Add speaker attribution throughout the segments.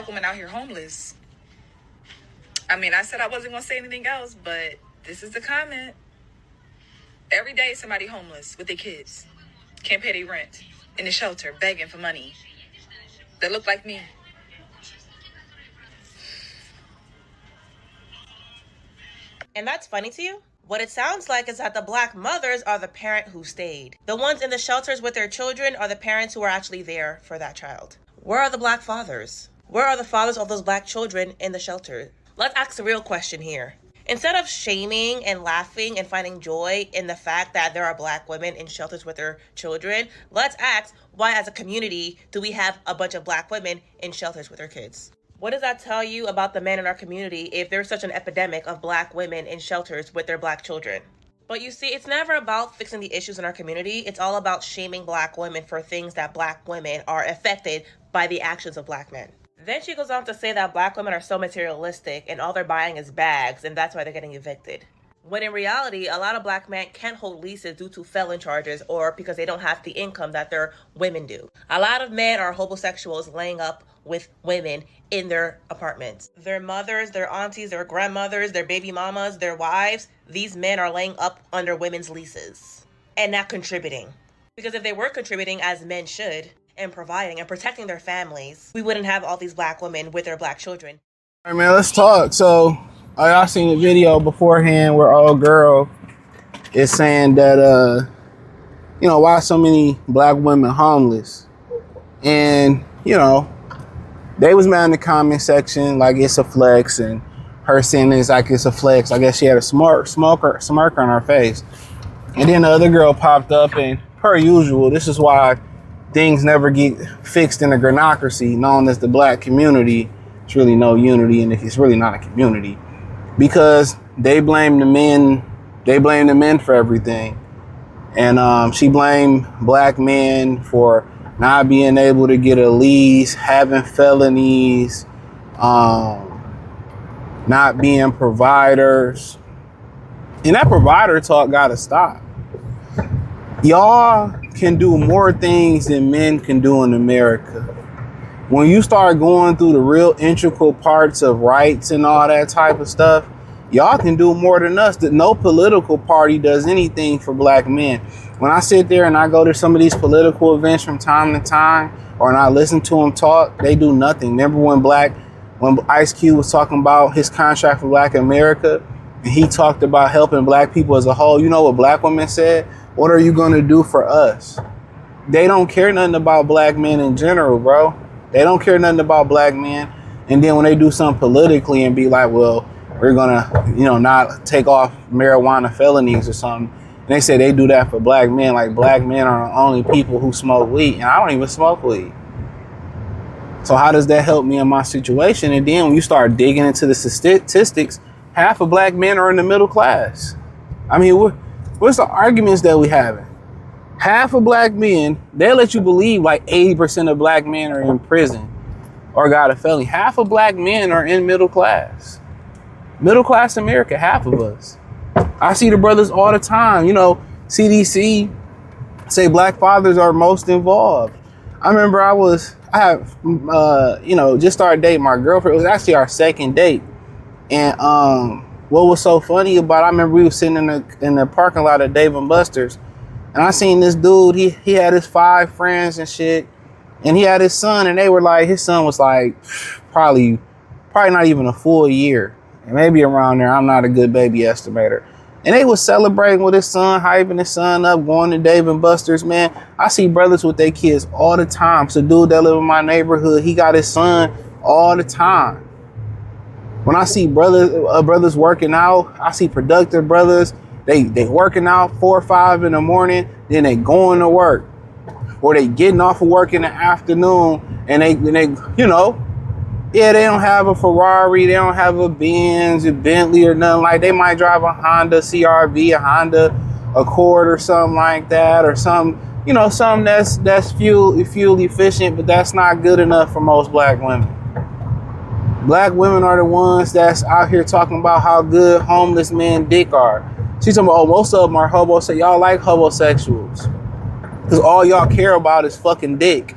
Speaker 1: women out here homeless. I mean, I said I wasn't going to say anything else, but this is the comment. Every day somebody homeless with their kids. Can't pay their rent. In the shelter, begging for money. They look like me.
Speaker 2: And that's funny to you? What it sounds like is that the black mothers are the parent who stayed. The ones in the shelters with their children are the parents who are actually there for that child. Where are the black fathers? Where are the fathers of those black children in the shelter? Let's ask the real question here. Instead of shaming and laughing and finding joy in the fact that there are black women in shelters with their children, let's ask, why as a community do we have a bunch of black women in shelters with their kids? What does that tell you about the men in our community if there's such an epidemic of black women in shelters with their black children? But you see, it's never about fixing the issues in our community. It's all about shaming black women for things that black women are affected by the actions of black men. Then she goes on to say that black women are so materialistic and all they're buying is bags and that's why they're getting evicted. When in reality, a lot of black men can't hold leases due to felon charges or because they don't have the income that their women do. A lot of men are homosexuals laying up with women in their apartments. Their mothers, their aunties, their grandmothers, their baby mamas, their wives, these men are laying up under women's leases and not contributing. Because if they were contributing as men should and providing and protecting their families, we wouldn't have all these black women with their black children.
Speaker 3: All right, man, let's talk. So, y'all seen the video beforehand where old girl is saying that, why so many black women homeless? And, they was mad in the comment section like it's a flex, and her saying it's like it's a flex. I guess she had a smirk on her face. And then the other girl popped up, and per usual, this is why things never get fixed in a granocracy known as the black community. It's really no unity, and it's really not a community. Because they blame the men for everything. And she blamed black men for not being able to get a lease, having felonies, not being providers. And that provider talk gotta stop. Y'all can do more things than men can do in America. When you start going through the real integral parts of rights and all that type of stuff, y'all can do more than us. That no political party does anything for black men. When I sit there and I go to some of these political events from time to time, or I listen to them talk, they do nothing. Remember when Ice Cube was talking about his contract for Black America, and he talked about helping black people as a whole, you know what black women said? What are you gonna do for us? They don't care nothing about black men in general, bro. They don't care nothing about black men. And then when they do something politically and be like, well, we're gonna, not take off marijuana felonies or something. And they say they do that for black men, like black men are the only people who smoke weed. And I don't even smoke weed. So how does that help me in my situation? And then when you start digging into the statistics, half of black men are in the middle class. I mean, what's the arguments that we having? Half of black men, they let you believe like 80% of black men are in prison or got a felony. Half of black men are in middle class. Middle class America, half of us. I see the brothers all the time. CDC say black fathers are most involved. I remember just started dating my girlfriend. It was actually our second date. And what was so funny about it, I remember we were sitting in the parking lot of Dave & Buster's, and I seen this dude, he had his 5 friends and shit, and he had his son, and they were like, his son was like probably not even a full year. And maybe around there. I'm not a good baby estimator. And they was celebrating with his son, hyping his son up, going to Dave & Buster's, man. I see brothers with their kids all the time. So dude that live in my neighborhood, he got his son all the time. When I see brothers working out, I see productive brothers. They working out 4 or 5 in the morning, then they going to work. Or they getting off of work in the afternoon, and they they don't have a Ferrari, they don't have a Benz, a Bentley or nothing like. They might drive a Honda CRV, a Honda Accord or something like that, or something that's fuel efficient, but that's not good enough for most black women. Black women are the ones that's out here talking about how good homeless men dick are. She's talking about, most of them are homosexuals. Y'all like homosexuals because all y'all care about is fucking dick.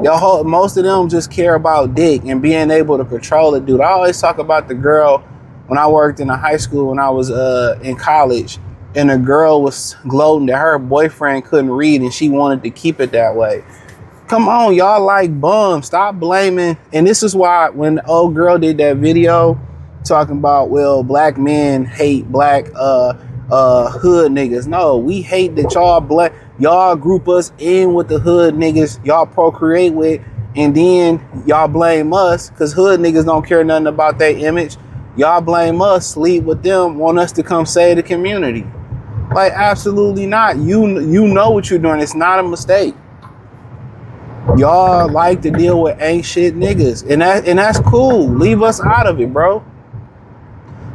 Speaker 3: Most of them just care about dick and being able to control it, dude. I always talk about the girl when I worked in a high school when I was in college, and the girl was gloating that her boyfriend couldn't read and she wanted to keep it that way. Come on, y'all like bums. Stop blaming. And this is why when the old girl did that video talking about, well, black men hate black hood niggas. No, we hate that y'all group us in with the hood niggas y'all procreate with, and then y'all blame us because hood niggas don't care nothing about their image. Y'all blame us, sleep with them, want us to come save the community. Like, absolutely not. You know what you're doing. It's not a mistake. Y'all like to deal with ain't shit niggas, and that's cool. Leave us out of it, bro.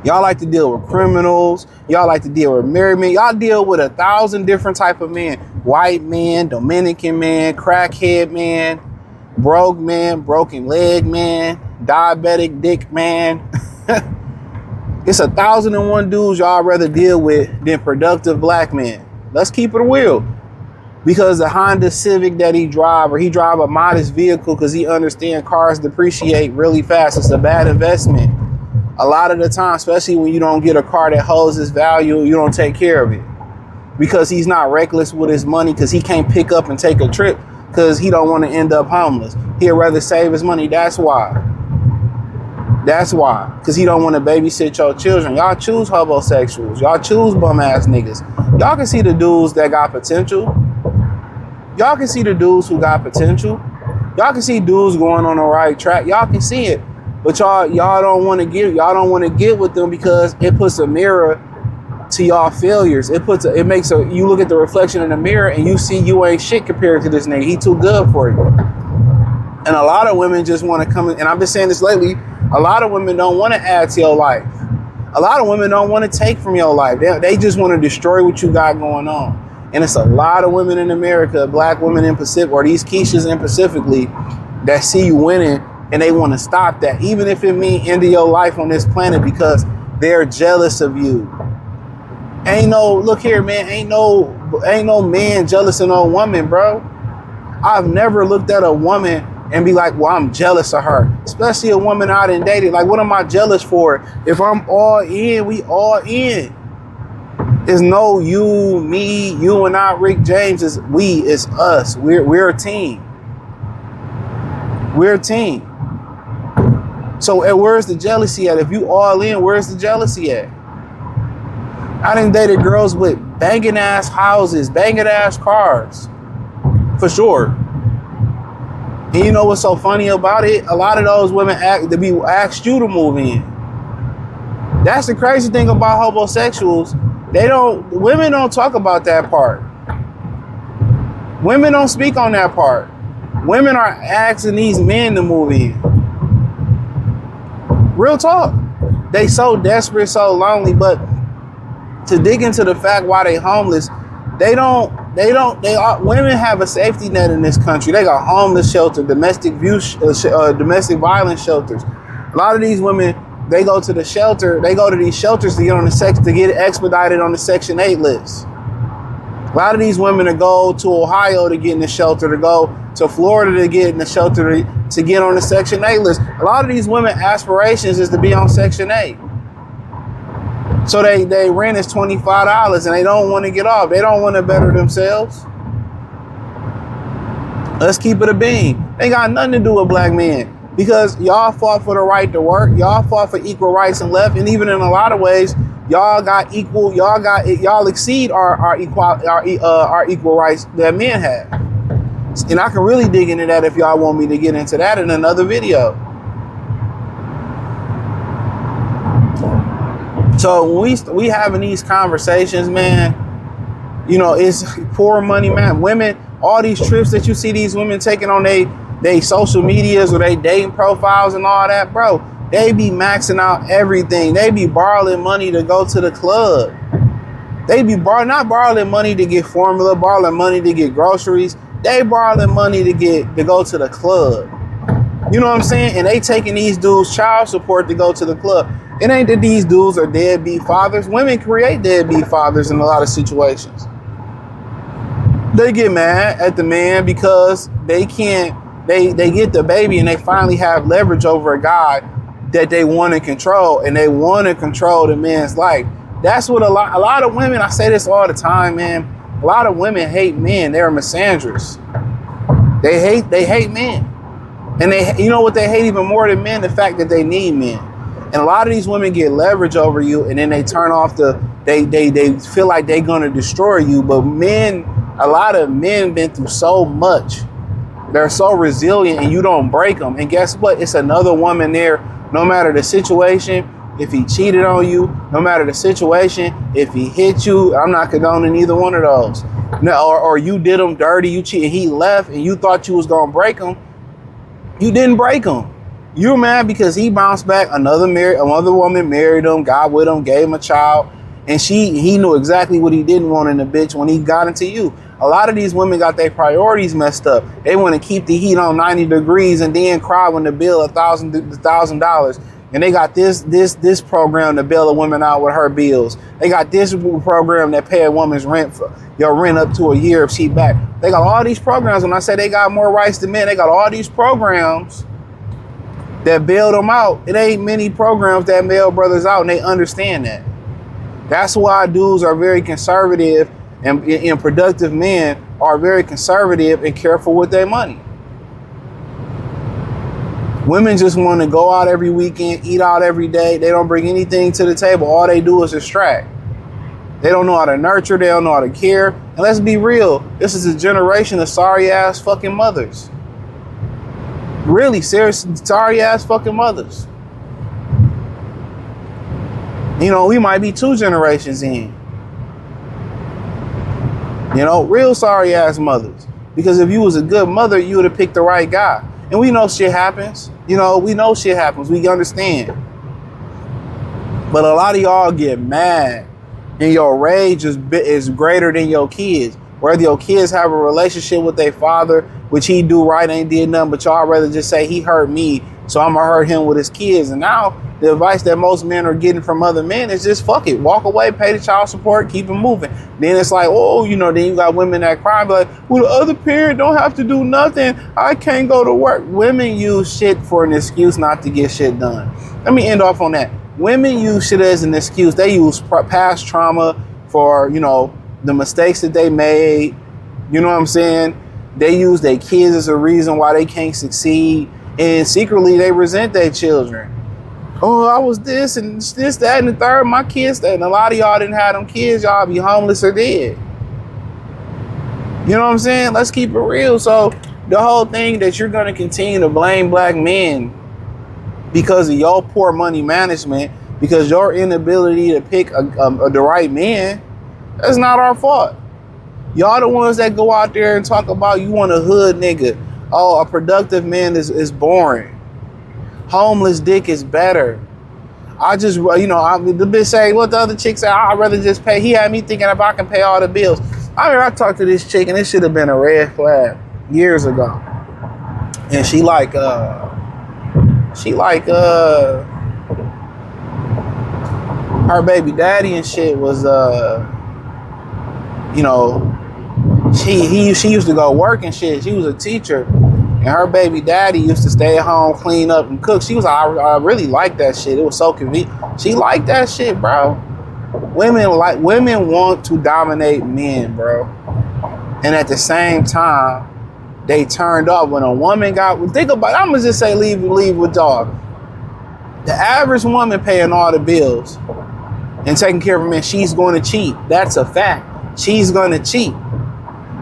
Speaker 3: Y'all like to deal with criminals. Y'all like to deal with married men. Y'all deal with 1,000 different type of men. White man, Dominican man, crackhead man, broke man, broken leg man, diabetic dick man. It's 1,001 dudes y'all rather deal with than productive black men. Let's keep it real. Because the Honda Civic that he drive, or he drive a modest vehicle because he understand cars depreciate really fast. It's a bad investment. A lot of the time, especially when you don't get a car that holds its value, you don't take care of it. Because he's not reckless with his money, because he can't pick up and take a trip because he don't want to end up homeless. He'd rather save his money. That's why. That's why. Because he don't want to babysit your children. Y'all choose homosexuals. Y'all choose bum ass niggas. Y'all can see the dudes that got potential. Y'all can see the dudes who got potential. Y'all can see dudes going on the right track. Y'all can see it. But y'all don't want to get with them because it puts a mirror to y'all failures. You look at the reflection in the mirror and you see you ain't shit compared to this nigga. He too good for you. And a lot of women just want to come in, and I've been saying this lately, a lot of women don't want to add to your life. A lot of women don't want to take from your life. They just want to destroy what you got going on. And it's a lot of women in America, black women in Pacific, or these Keishas in Pacifically, that see you winning and they want to stop that, even if it means ending your life on this planet because they're jealous of you. Look here, man, ain't no man jealous of no woman, bro. I've never looked at a woman and be like, well, I'm jealous of her, especially a woman I done dated. Like, what am I jealous for? If I'm all in, we all in. It's no you, me, you and I, Rick James. It's we, it's us. We're a team. We're a team. So where's the jealousy at? If you all in, where's the jealousy at? I done dated girls with banging ass houses, banging ass cars. For sure. And you know what's so funny about it? A lot of those women asked you to move in. That's the crazy thing about homosexuals. Women don't talk about that part. Women don't speak on that part. Women are asking these men to move in. Real talk. They so desperate, so lonely, but to dig into the fact why they homeless, women have a safety net in this country. They got homeless shelter, domestic violence shelters. A lot of these women, they go to these shelters to get expedited on the Section 8 list. A lot of these women go to Ohio to get in the shelter, to go to Florida to get in the shelter, to get on the Section 8 list. A lot of these women aspirations is to be on Section 8. So they rent is $25 and they don't want to get off. They don't want to better themselves. Let's keep it a bean. They got nothing to do with black men. Because y'all fought for the right to work. Y'all fought for equal rights and left. And even in a lot of ways, y'all exceed our equal rights that men have. And I can really dig into that if y'all want me to get into that in another video. So when we having these conversations, man, it's poor money, man. Women, all these trips that you see these women taking on they social medias or they dating profiles and all that, bro, they be maxing out everything. They be borrowing money to go to the club. They be not borrowing money to get formula, borrowing money to get groceries. They borrowing money to go to the club. You know what I'm saying? And they taking these dudes' child support to go to the club. It ain't that these dudes are deadbeat fathers. Women create deadbeat fathers in a lot of situations. They get mad at the man because they can't they get the baby and they finally have leverage over a guy that they want to control, and they want to control the man's life. That's what a lot of women, I say this all the time, man. A lot of women hate men. They're misandrous. They hate men. And you know what they hate even more than men? The fact that they need men. And a lot of these women get leverage over you, and then they turn off they feel like they're gonna destroy you. But men, a lot of men been through so much. They're so resilient, and you don't break them. And guess what? It's another woman there, no matter the situation. If he cheated on you, no matter the situation, if he hit you, I'm not condoning either one of those. No, or you did him dirty, you cheated, he left, and you thought you was gonna break him. You didn't break him. You're mad because he bounced back. Another woman married him, got with him, gave him a child, and he knew exactly what he didn't want in the bitch when he got into you. A lot of these women got their priorities messed up. They want to keep the heat on 90 degrees and then cry when the bill $1,000. And they got this program to bail a woman out with her bills. They got this program that pay a woman's rent for your rent up to a year if she back. They got all these programs. When I say they got more rights than men, they got all these programs that bail them out. It ain't many programs that bail brothers out, and they understand that. That's why dudes are very conservative, and productive men are very conservative and careful with their money. Women just want to go out every weekend, eat out every day. They don't bring anything to the table. All they do is distract. They don't know how to nurture. They don't know how to care. And let's be real. This is a generation of sorry ass fucking mothers. Really serious, sorry ass fucking mothers. You know, we might be 2 generations in. You know, real sorry ass mothers. Because if you was a good mother, you would have picked the right guy. And we know shit happens. You know, we know shit happens. We understand. But a lot of y'all get mad, and your rage is greater than your kids. Whether your kids have a relationship with their father, which he do right, ain't did nothing, but y'all rather just say he hurt me, so I'm gonna hurt him with his kids. And now the advice that most men are getting from other men is just fuck it, walk away, pay the child support, keep it moving. Then it's like, oh, you know, then you got women that cry, like, well, the other parent don't have to do nothing. I can't go to work. Women use shit for an excuse not to get shit done. Let me end off on that. Women use shit as an excuse. They use past trauma for, you know, the mistakes that they made. You know what I'm saying? They use their kids as a reason why they can't succeed. And secretly, they resent their children. Oh, I was this and this, that, and the third. My kids, that. And a lot of y'all didn't have them kids. Y'all be homeless or dead. You know what I'm saying? Let's keep it real. So the whole thing that you're going to continue to blame black men because of your poor money management, because your inability to pick the right man, that's not our fault. Y'all the ones that go out there and talk about you want a hood nigga. Oh, a productive man is boring. Homeless dick is better. I just, you know, the bitch say, what the other chick say, I'd rather just pay. He had me thinking if I can pay all the bills. I mean, I talked to this chick and it should have been a red flag years ago. And she like her baby daddy and shit was, you know, she used to go work and shit. She was a teacher. And her baby daddy used to stay at home, clean up, and cook. She was like, I really like that shit. It was so convenient. She liked that shit, bro. Women want to dominate men, bro. And at the same time, they turned off when a woman think about it. I'm gonna just say leave with y'all. The average woman paying all the bills and taking care of a man, she's going to cheat. That's a fact. She's going to cheat.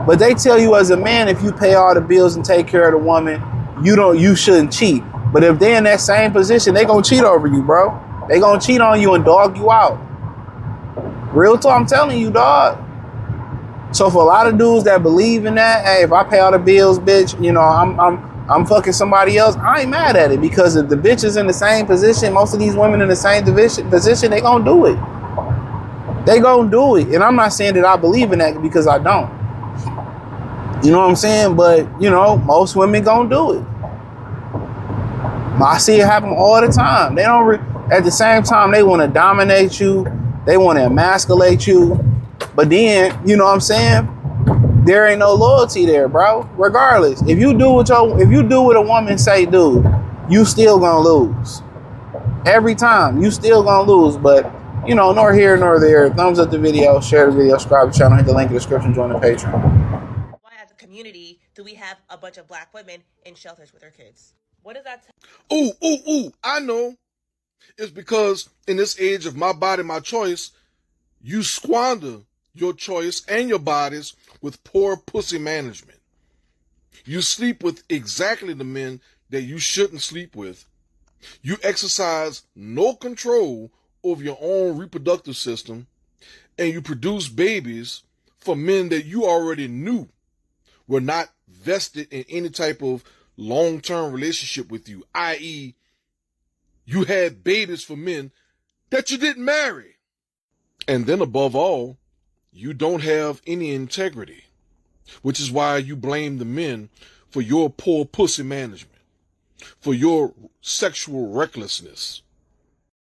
Speaker 3: But they tell you as a man, if you pay all the bills and take care of the woman, you shouldn't cheat. But if they're in that same position, they gonna cheat over you, bro. They gonna cheat on you and dog you out. Real talk, I'm telling you, dog. So for a lot of dudes that believe in that, hey, if I pay all the bills, bitch, you know, I'm fucking somebody else. I ain't mad at it, because if the bitch is in the same position, most of these women in the same position, they gonna do it. They gonna do it. And I'm not saying that I believe in that, because I don't. You know what I'm saying? But, you know, most women gonna do it. I see it happen all the time. They don't, at the same time, they want to dominate you. They want to emasculate you. But then, you know what I'm saying? there ain't no loyalty there, bro. Regardless, if you do what a woman say do, you still gonna lose. Every time, you still gonna lose. But you know, nor here nor there. Thumbs up the video, share the video, subscribe to the channel, hit the link in the description, join the Patreon.
Speaker 2: Why, as a community, do we have a bunch of black women in shelters with their kids? What does that
Speaker 4: Ooh, I know. It's because in this age of my body, my choice, you squander your choice and your bodies with poor pussy management. You sleep with exactly the men that you shouldn't sleep with. You exercise no control over your own reproductive system, and you produce babies for men that you already knew were not vested in any type of long-term relationship with you, i.e., you had babies for men that you didn't marry. And then above all, you don't have any integrity, which is why you blame the men for your poor pussy management, for your sexual recklessness.